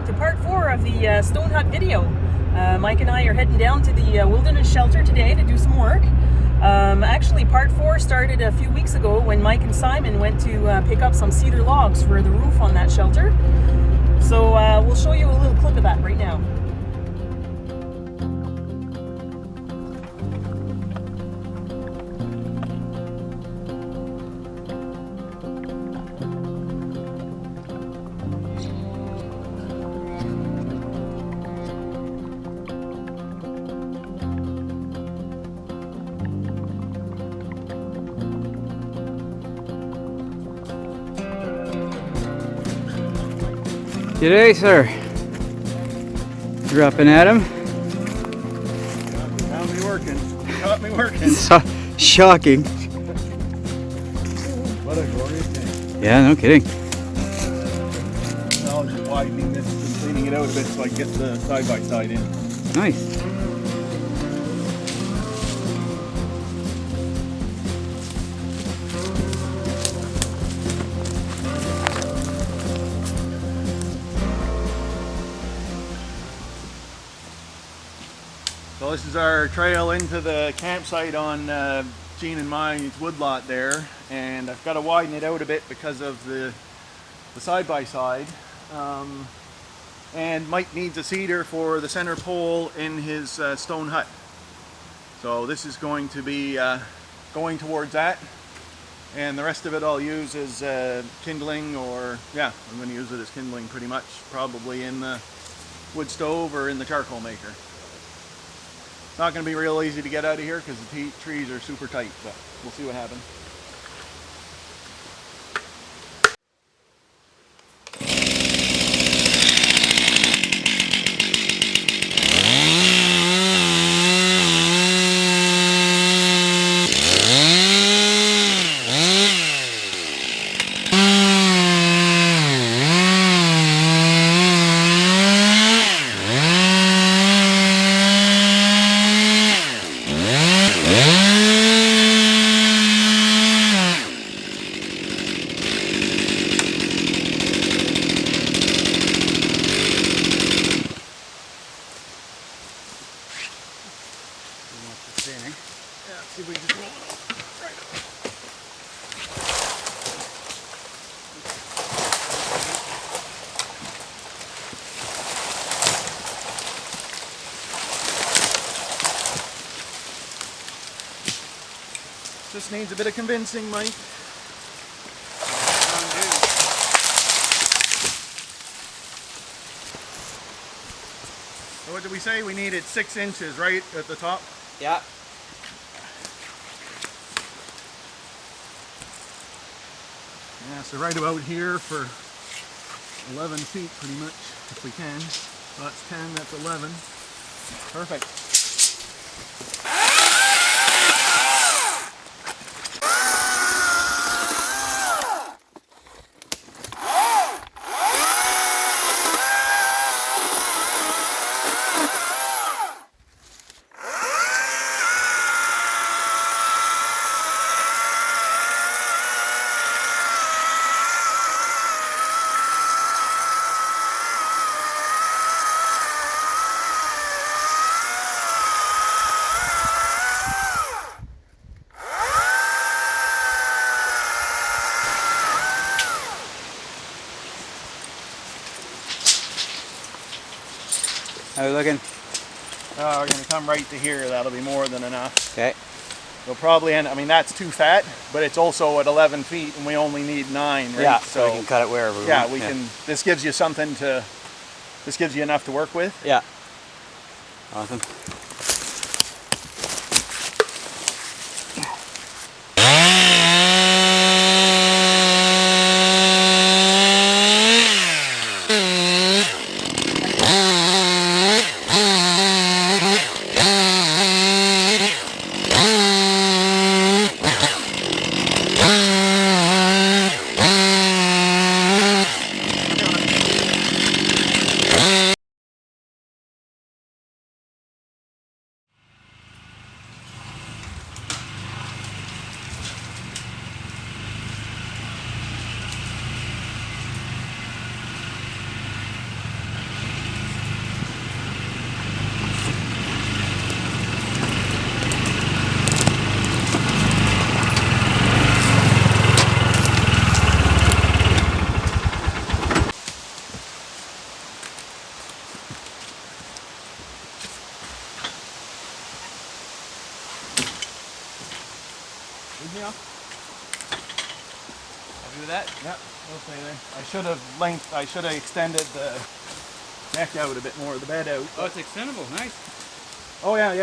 to part 4 of the Stone Hut video. Mike and I are heading down to the wilderness shelter today to do some work. Actually, part 4 started a few weeks ago when Mike and Simon went to pick up some cedar logs for the roof on that shelter. So we'll show you a little clip of that right now. G'day, sir. You're up and at him? Found me working. Caught me working. Shocking. What a glorious day. Yeah, no kidding. Now I'm just widening this and cleaning it out a bit so I can get the side-by-side in. Nice. So this is our trail into the campsite on Gene and mine's woodlot there, and I've got to widen it out a bit because of the side-by-side. And Mike needs a cedar for the center pole in his stone hut. So this is going to be going towards that, and the rest of it I'll use as kindling, or yeah, I'm going to use it as kindling pretty much, probably in the wood stove or in the charcoal maker. It's not going to be real easy to get out of here because the trees are super tight, but we'll see what happens. See if we can just roll it off. Right up. Just needs a bit of convincing, Mike. So what did we say? We needed 6 inches, right, at the top? Yeah. Yeah, so right about here for 11 feet pretty much, if we can. So that's 10, that's 11. Perfect. How are we looking? We're going to come right to here. That'll be more than enough. Okay. We'll probably end, I mean, that's too fat, but it's also at 11 feet and we only need 9, right? Yeah, so we can cut it wherever we want. We can, this gives you something to, this gives you enough to work with. Yeah. Awesome. Leave me off. Happy with that? Yep, we'll stay there. I should have extended the neck out a bit more, the bed out. Oh, it's extendable. Nice. Oh yeah.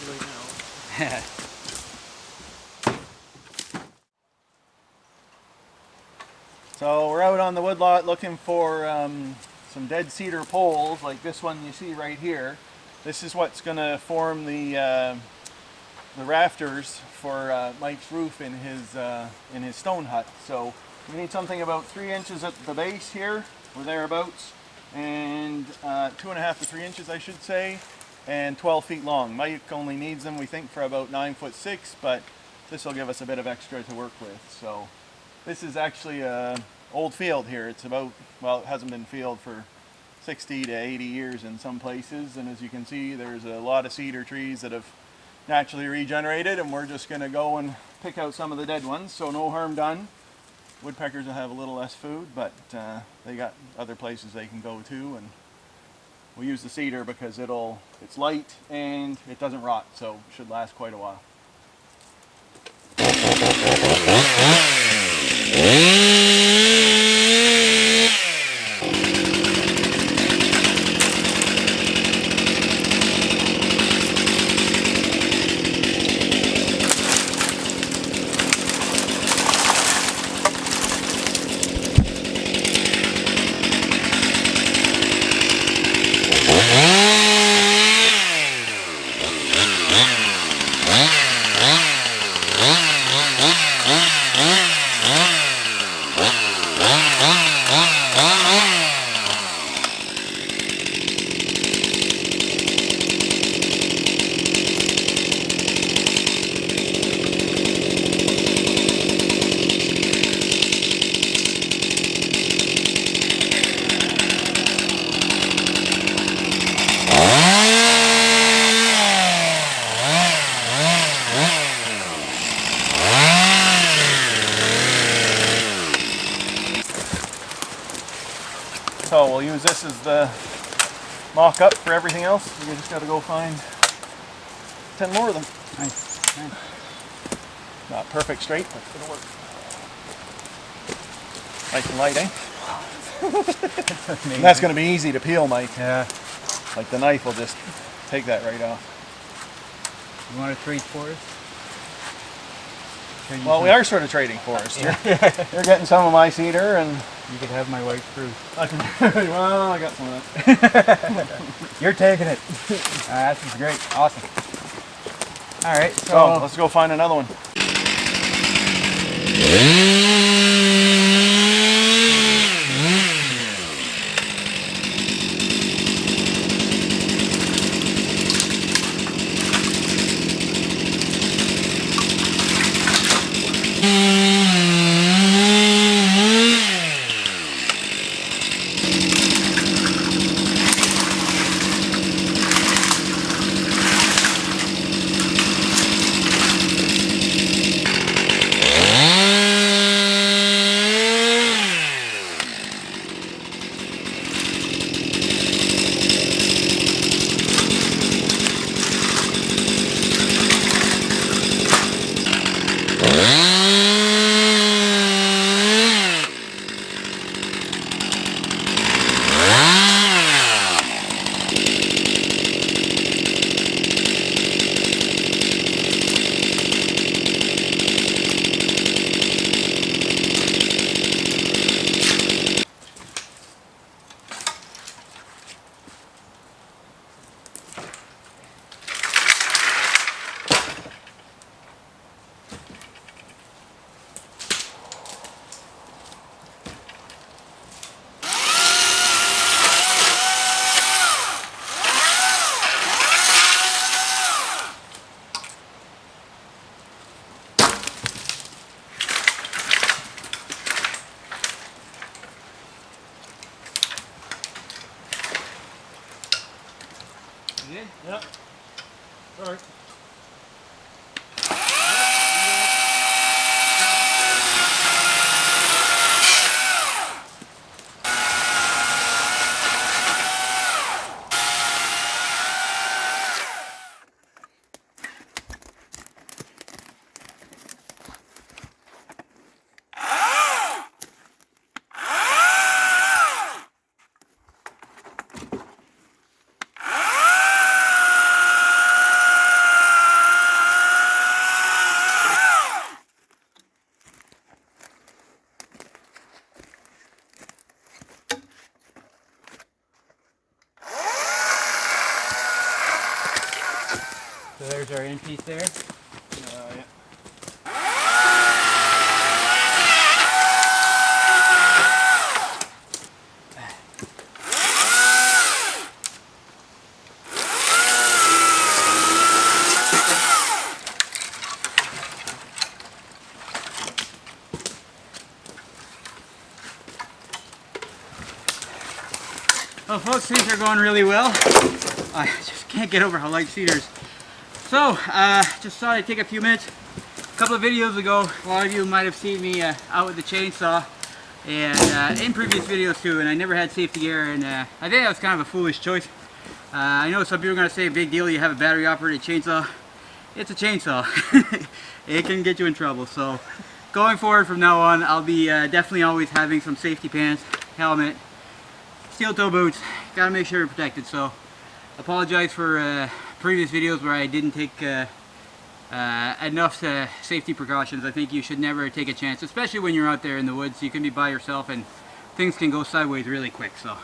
Right now. So we're out on the woodlot looking for some dead cedar poles like this one you see right here. This is what's going to form the rafters for Mike's roof in his stone hut. So we need something about 3 inches at the base here, or thereabouts, and 2.5 to 3 inches, I should say, and 12 feet long. Mike only needs them, we think, for about 9'6", but this will give us a bit of extra to work with. So this is actually a old field here. It's about, well, it hasn't been filled for 60 to 80 years in some places, and as you can see, there's a lot of cedar trees that have naturally regenerated, and we're just going to go and pick out some of the dead ones, so no harm done. Woodpeckers will have a little less food, but they got other places they can go to, and we'll use the cedar because it's light and it doesn't rot, so it should last quite a while. So we'll use this as the mock-up for everything else. We just got to go find 10 more of them. Nice. Not perfect straight, but it's going to work. Nice and light, eh? That's going to be easy to peel, Mike. Yeah. Like the knife will just take that right off. You want to trade for us? Well, we are sort of trading for us. You're getting some of my cedar, and you could have my white spruce. Well, I got some of that. You're taking it. This is great. Awesome. All right, so let's go find another one. Yep. Sorry. So there's our end piece there. Yeah. Well folks, things are going really well. I just can't get over how light Cedar is. So, just thought I'd take a few minutes. A couple of videos ago, a lot of you might have seen me out with the chainsaw, and in previous videos too, and I never had safety gear, and I think that was kind of a foolish choice. I know some people are going to say, big deal, you have a battery operated chainsaw. It's a chainsaw. It can get you in trouble, so going forward from now on, I'll be definitely always having some safety pants, helmet, steel toe boots. Gotta make sure you're protected. So apologize for previous videos where I didn't take enough safety precautions. I think you should never take a chance, especially when you're out there in the woods. You can be by yourself and things can go sideways really quick. So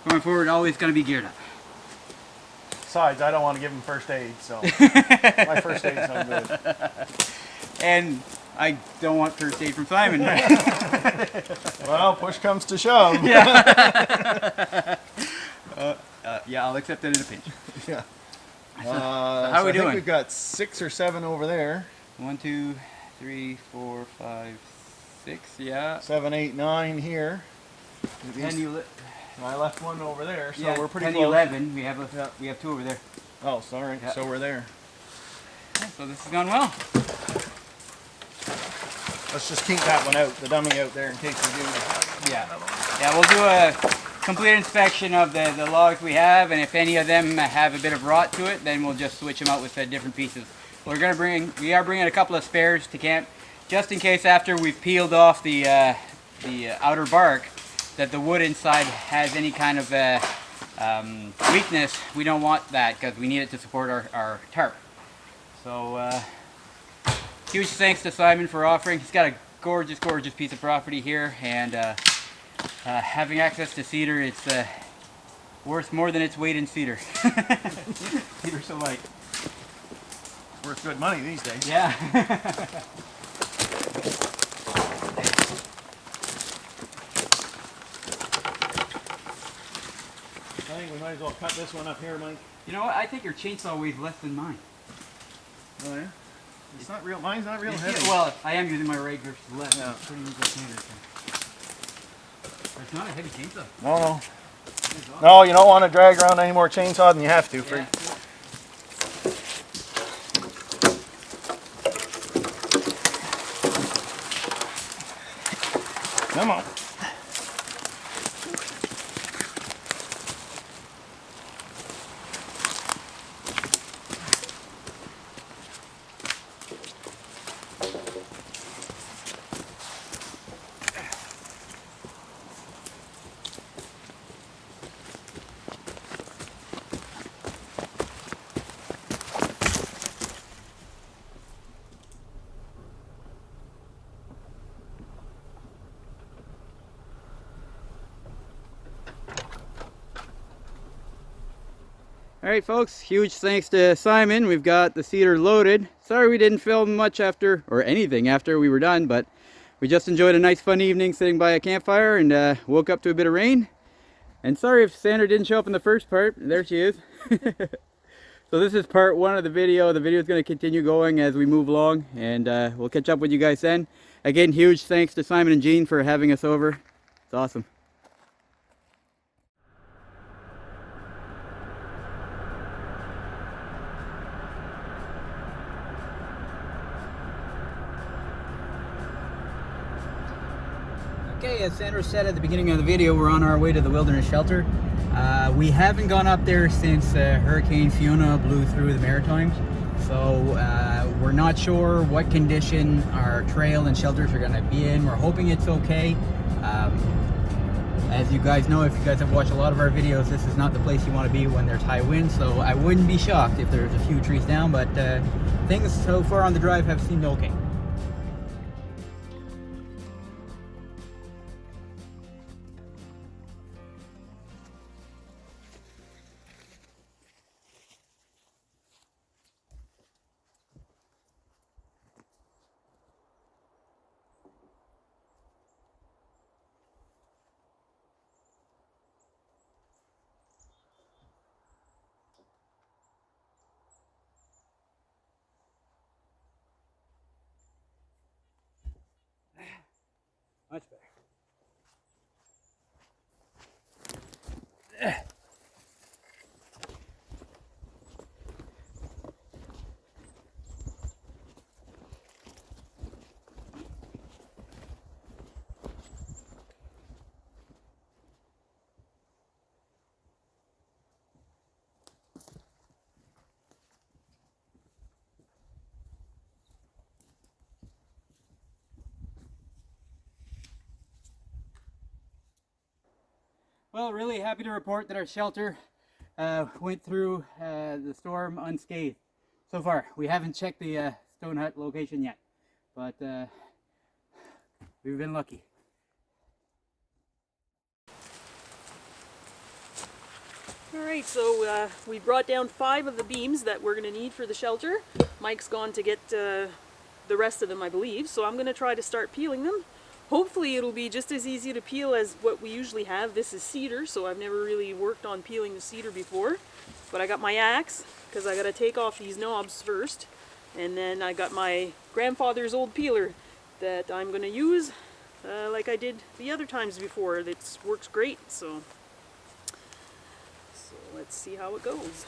going forward, always gonna be geared up. Besides, I don't want to give him first aid, so my first aid's no good. And I don't want first aid from Simon. Well, push comes to shove. Yeah. Yeah, I'll accept that in a pinch. Yeah. So how are we doing? I think we've got 6 or 7 over there. 1, 2, 3, 4, 5, 6. Yeah. 7, 8, 9 here. I left one over there, so yeah, we're pretty 10, close. 11. We have 2 over there. Oh, sorry. Yeah. So we're there. Yeah, so this has gone well. Let's just keep that one out, the dummy out there, in case we do. Yeah. Yeah, we'll do a complete inspection of the logs we have, and if any of them have a bit of rot to it, then we'll just switch them out with different pieces. We are bringing a couple of spares to camp, just in case after we've peeled off the outer bark, that the wood inside has any kind of weakness. We don't want that because we need it to support our tarp. So huge thanks to Simon for offering. He's got a gorgeous piece of property here, and having access to cedar, it's worth more than its weight in cedar. Cedar's so light. Worth good money these days. Yeah. I think we might as well cut this one up here, Mike. You know what? I think your chainsaw weighs less than mine. Oh yeah? It's not real. Mine's not real heavy. Well, I am using my right versus left. Yeah. It's pretty equal standard. It's not a heavy chainsaw. No. No, you don't want to drag around any more chainsaw than you have to. Yeah. Come on. Alright folks, huge thanks to Simon. We've got the cedar loaded. Sorry we didn't film much after, or anything after we were done, but we just enjoyed a nice fun evening sitting by a campfire and woke up to a bit of rain. And sorry if Sandra didn't show up in the first part. There she is. So this is part 1 of the video. The video is going to continue going as we move along, and we'll catch up with you guys then. Again, huge thanks to Simon and Jean for having us over. It's awesome. Okay, as Sandra said at the beginning of the video, we're on our way to the wilderness shelter. We haven't gone up there since Hurricane Fiona blew through the Maritimes, so we're not sure what condition our trail and shelters are going to be in. We're hoping it's okay. As you guys know, if you guys have watched a lot of our videos, this is not the place you want to be when there's high winds, so I wouldn't be shocked if there's a few trees down, but things so far on the drive have seemed okay. Well, really happy to report that our shelter went through the storm unscathed. So far, we haven't checked the stone hut location yet, but we've been lucky. Alright, so we brought down 5 of the beams that we're going to need for the shelter. Mike's gone to get the rest of them, I believe, so I'm going to try to start peeling them. Hopefully it'll be just as easy to peel as what we usually have. This is cedar, so I've never really worked on peeling the cedar before. But I got my axe, because I got to take off these knobs first. And then I got my grandfather's old peeler that I'm going to use like I did the other times before. That works great, so let's see how it goes.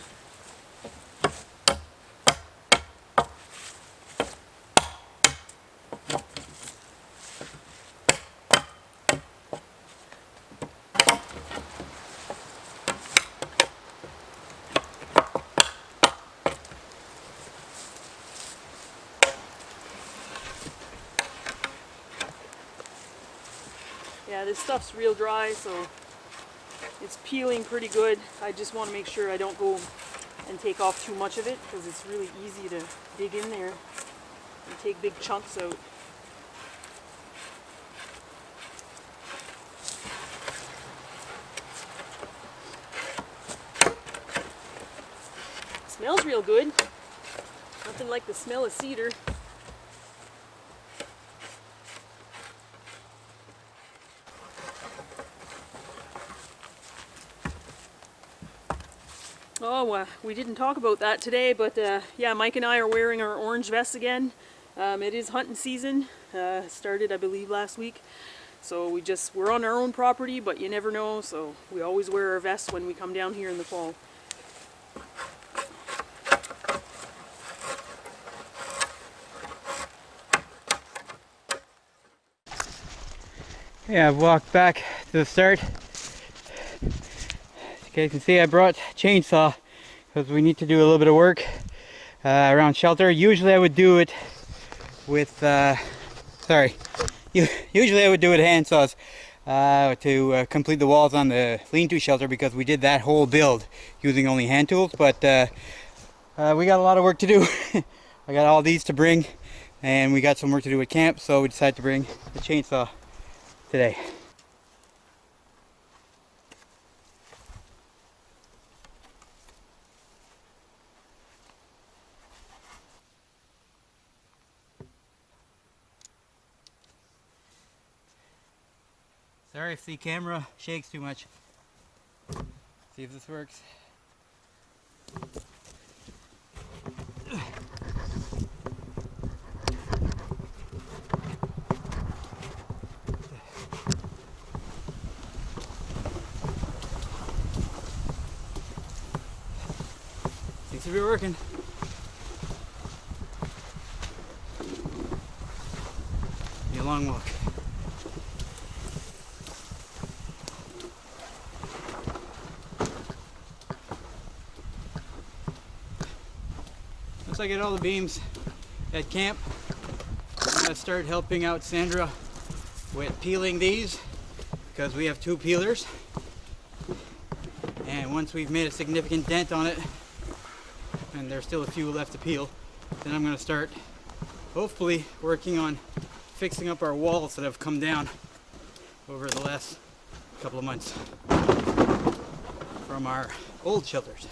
Yeah, this stuff's real dry, so it's peeling pretty good. I just want to make sure I don't go and take off too much of it, because it's really easy to dig in there and take big chunks out. It smells real good. Nothing like the smell of cedar. Oh, we didn't talk about that today, but yeah, Mike and I are wearing our orange vests again. It is hunting season. Started, I believe, last week. So we're on our own property, but you never know, so we always wear our vests when we come down here in the fall. Yeah, I've walked back to the start. As you can see, I brought chainsaw because we need to do a little bit of work around shelter. Usually I would do it with usually I would do it hand saws to complete the walls on the lean-to shelter, because we did that whole build using only hand tools, but we got a lot of work to do. I got all these to bring, and we got some work to do at camp, so we decided to bring the chainsaw today. Sorry if the camera shakes too much. See if this works. Seems to be working. Be a long walk. Once I get all the beams at camp, I'm going to start helping out Sandra with peeling these, because we have 2 peelers, and once we've made a significant dent on it and there's still a few left to peel, then I'm going to start hopefully working on fixing up our walls that have come down over the last couple of months from our old shelters.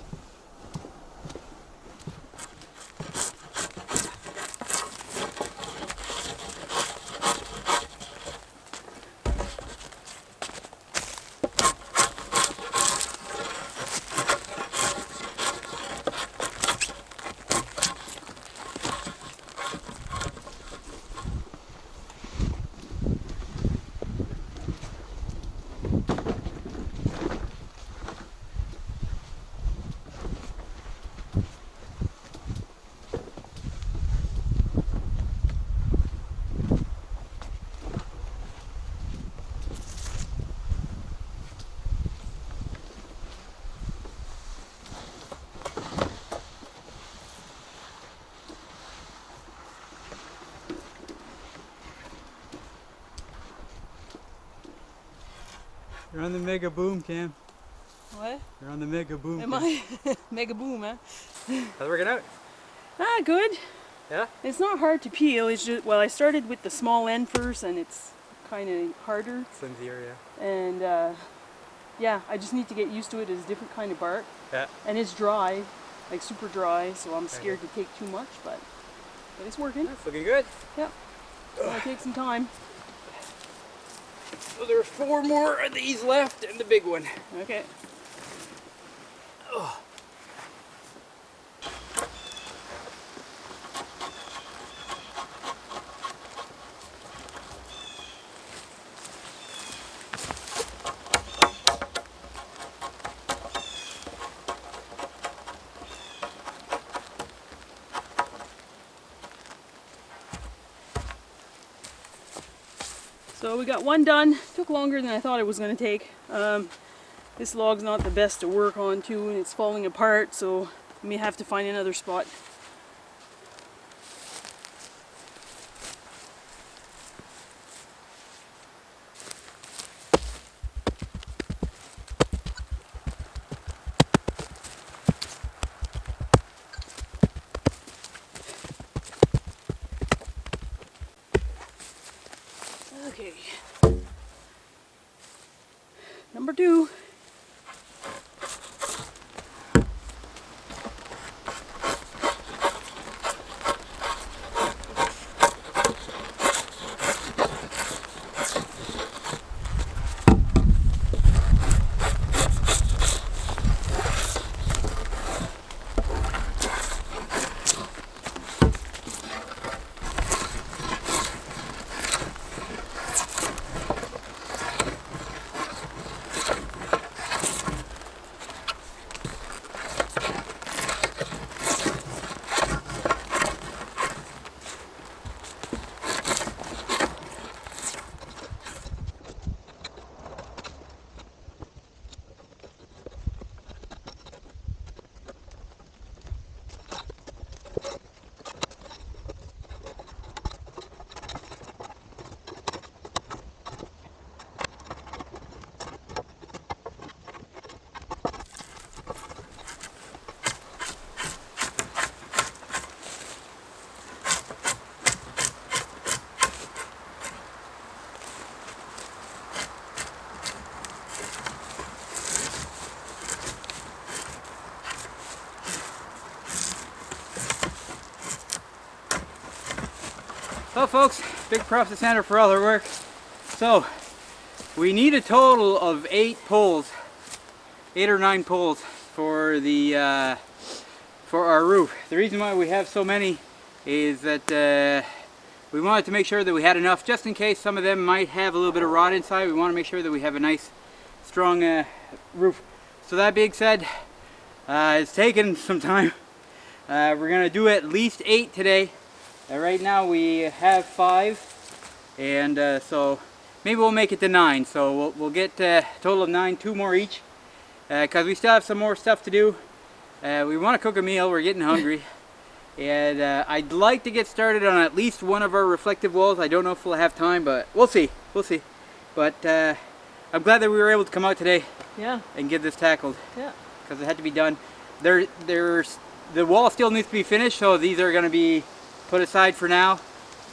You're on the mega boom, Cam. What? You're on the mega boom. Am Cam. I? Mega boom, huh? How's it working out? Ah, good. Yeah? It's not hard to peel. It's just, well, I started with the small end first, and it's kind of harder. Flimsier, yeah. And yeah, I just need to get used to it. It's a different kind of bark. Yeah. And it's dry, like super dry, so I'm scared to take too much, but it's working. That's looking good. Yep. It's gonna take some time. So there's 4 more of these left and the big one. Okay. Oh. So we got one done. Took longer than I thought it was going to take. This log's not the best to work on too, and it's falling apart, so I may have to find another spot. Okay. Number 2. Well folks, big props to Sandra for all her work. So, we need a total of 8 poles, 8 or 9 poles for the for our roof. The reason why we have so many is that we wanted to make sure that we had enough, just in case some of them might have a little bit of rot inside. We want to make sure that we have a nice, strong roof. So that being said, it's taken some time. We're gonna do at least 8 today. Right now we have 5, and so maybe we'll make it to 9. So we'll get a total of 9, 2 more each, because we still have some more stuff to do. We want to cook a meal, we're getting hungry, and I'd like to get started on at least one of our reflective walls. I don't know if we'll have time, but we'll see, But I'm glad that we were able to come out today, Yeah. and get this tackled, Yeah. because it had to be done. The wall still needs to be finished, so these are going to be put aside for now,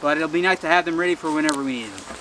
but it'll be nice to have them ready for whenever we need them.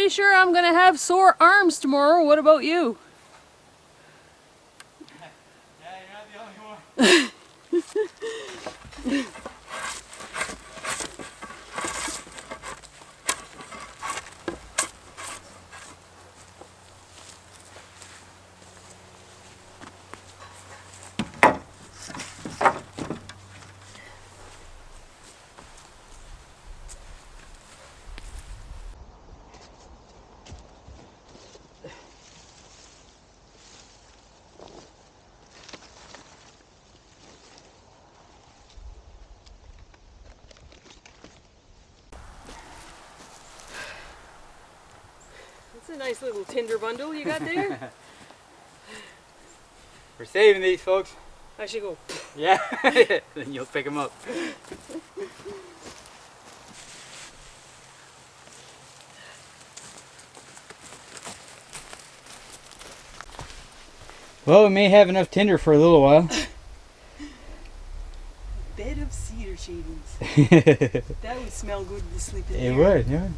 pretty sure I'm gonna have sore arms tomorrow. What about you? Yeah, you're not the only one. That's a nice little tinder bundle you got there. We're saving these, folks. I should go. Yeah, then you'll pick them up. Well, we may have enough tinder for a little while. Bed of cedar shavings. That would smell good to sleep in. It would, yeah.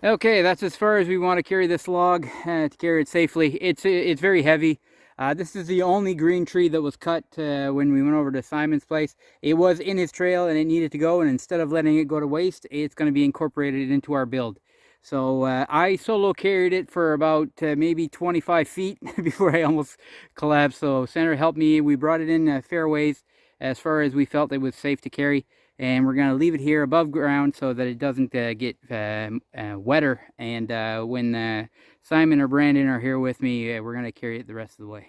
Okay, that's as far as we want to carry this log, to carry it safely. It's very heavy. This is the only green tree that was cut when we went over to Simon's place. It was in his trail and it needed to go, and instead of letting it go to waste, it's going to be incorporated into our build. So I solo carried it for about maybe 25 feet before I almost collapsed. So Sandra helped me. We brought it in fairways as far as we felt it was safe to carry. And we're going to leave it here above ground so that it doesn't get wetter. And when Simon or Brandon are here with me, we're going to carry it the rest of the way.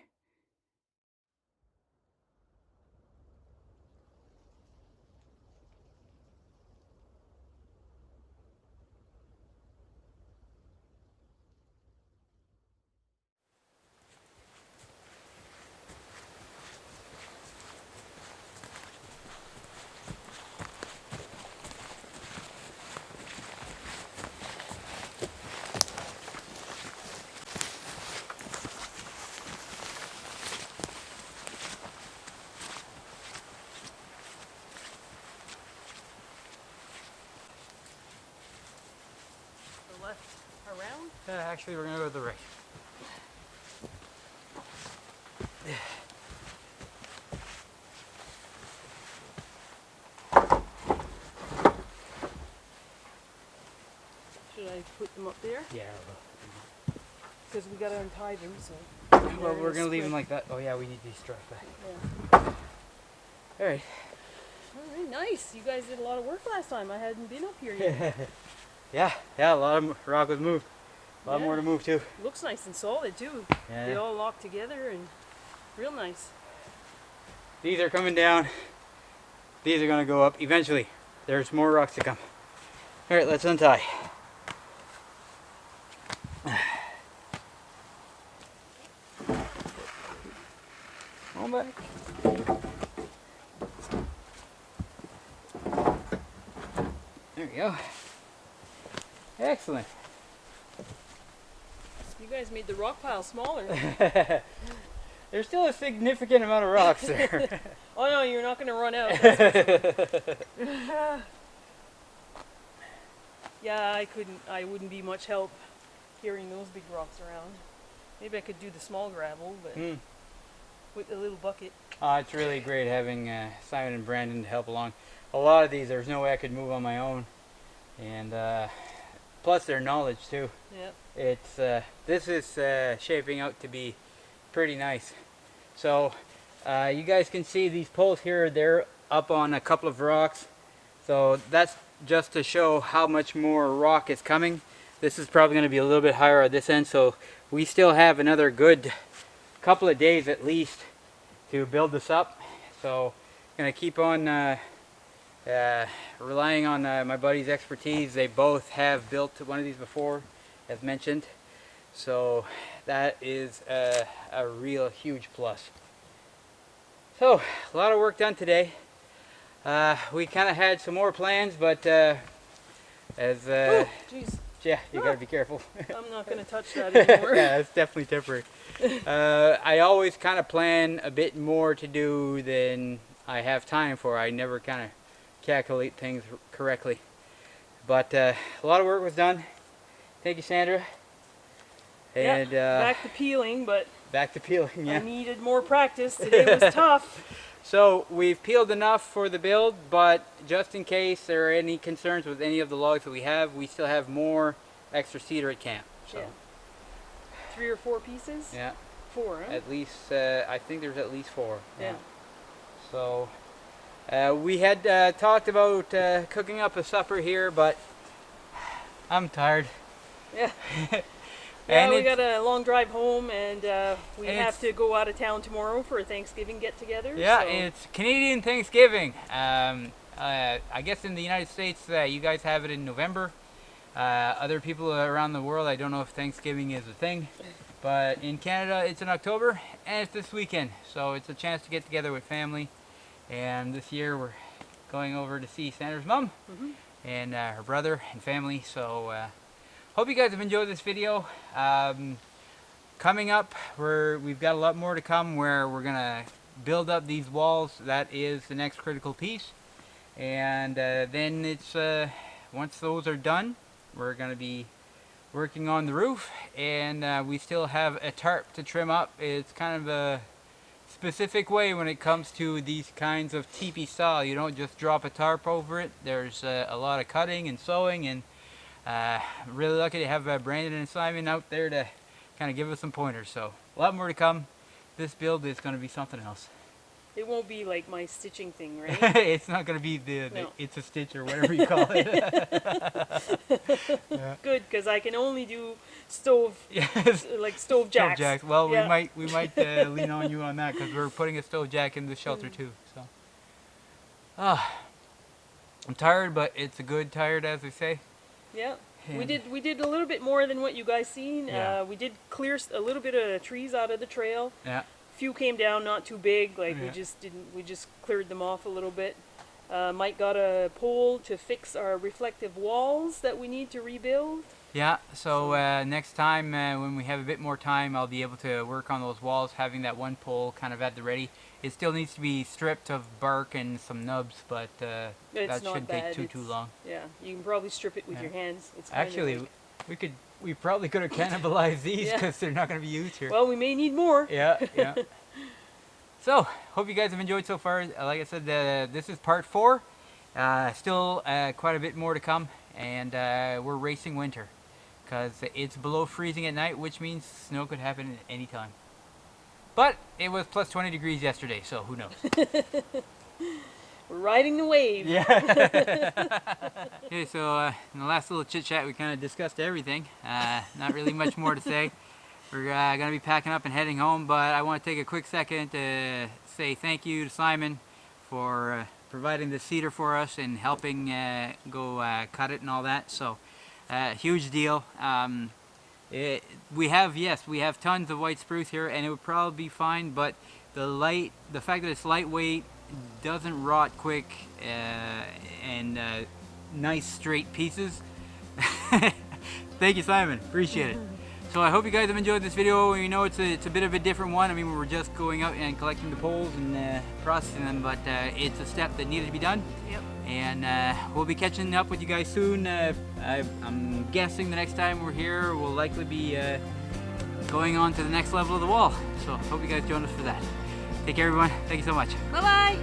Left around? Actually, we're going to go to the right. Should I put them up there? Yeah. Because we got to untie them, so. Well, we're going to leave them like that. Oh yeah, we need these straps back. Yeah. Alright. Alright, nice. You guys did a lot of work last time. I hadn't been up here yet. Yeah, a lot of rock was moved. A lot more to move too. Looks nice and solid too. Yeah. They all lock together and real nice. These are coming down. These are going to go up eventually. There's more rocks to come. Alright, let's untie. Come back. There we go. Excellent. You guys made the rock pile smaller. There's still a significant amount of rocks there. Oh no, you're not going to run out. Yeah, I wouldn't be much help carrying those big rocks around. Maybe I could do the small gravel, but with a little bucket. It's really great having Simon and Brandon to help along. A lot of these, there's no way I could move on my own. And plus their knowledge too. Yeah. It's this is shaping out to be pretty nice. So you guys can see these poles here. They're up on a couple of rocks, So that's just to show how much more rock is coming. This is probably going to be a little bit higher at this end, so we still have another good couple of days at least to build this up. So I'm going to keep on relying on my buddy's expertise. They both have built one of these before, as mentioned. So that is a real huge plus. So a lot of work done today. We kind of had some more plans, but as Oh, jeez. yeah, you gotta be careful. I'm not going to touch that anymore. Yeah, it's definitely temporary. I always kind of plan a bit more to do than I have time for. I never kind of calculate things correctly. But a lot of work was done. Thank you, Sandra. And back to peeling, but back to peeling, yeah. I needed more practice. Today was tough. So we've peeled enough for the build, but just in case there are any concerns with any of the logs that we have, we still have more extra cedar at camp. So. Yeah. 3 or 4 pieces? Yeah. 4, huh? At least, I think there's at least 4. Yeah. So we had talked about cooking up a supper here, but I'm tired. Yeah. And yeah, we got a long drive home, and we and have to go out of town tomorrow for a Thanksgiving get-together. Yeah, so. it's Canadian Thanksgiving. I guess in the United States, you guys have it in November. Other people around the world, I don't know if Thanksgiving is a thing, but in Canada, it's in October, and it's this weekend. So it's a chance to get together with family. And this year, we're going over to see Sandra's mom and her brother and family. So hope you guys have enjoyed this video. Coming up, we've got a lot more to come where we're gonna build up these walls. That is the next critical piece, and then it's once those are done, we're gonna be working on the roof, and we still have a tarp to trim up. It's kind of a specific way when it comes to these kinds of teepee style. You don't just drop a tarp over it. There's a lot of cutting and sewing, and I'm really lucky to have Brandon and Simon out there to kind of give us some pointers. So a lot more to come. This build is going to be something else. It won't be like my stitching thing, right? It's not going to be the it's a stitch or whatever you call it. Yeah. Good, because I can only do stove, like stove jacks. Stove jacks. Well, yeah. we might lean on you on that, because we're putting a stove jack in the shelter too. So, I'm tired, but it's a good tired, as they say. Yeah. And we did a little bit more than what you guys seen. Yeah. We did clear a little bit of trees out of the trail. Yeah. Few came down, not too big. Like Yeah. we just cleared them off a little bit. Mike got a pole to fix our reflective walls that we need to rebuild. Yeah, so next time when we have a bit more time, I'll be able to work on those walls, having that one pole kind of at the ready. It still needs to be stripped of bark and some nubs, but that shouldn't take too long. Yeah, you can probably strip it with your hands. It's actually, we probably could have cannibalized these, because they're not going to be used here. Well, we may need more. Yeah, yeah. So, hope you guys have enjoyed so far. Like I said, this is part 4. Still quite a bit more to come, and we're racing winter, because it's below freezing at night, which means snow could happen at any time. But it was plus 20 degrees yesterday, so who knows? We're riding the wave. Yeah. Okay, so in the last little chit chat, we kind of discussed everything. Not really much more to say. We're going to be packing up and heading home, but I want to take a quick second to say thank you to Simon for providing the cedar for us and helping go cut it and all that. So huge deal. We have tons of white spruce here, and it would probably be fine, but the fact that it's lightweight, doesn't rot quick, and nice straight pieces. Thank you, Simon. Appreciate it. So I hope you guys have enjoyed this video. You know, it's a bit of a different one. I mean, we were just going out and collecting the poles and processing them, but it's a step that needed to be done. Yep. And we'll be catching up with you guys soon. I'm guessing the next time we're here, we'll likely be going on to the next level of the wall. So hope you guys join us for that. Take care, everyone. Thank you so much. Bye-bye.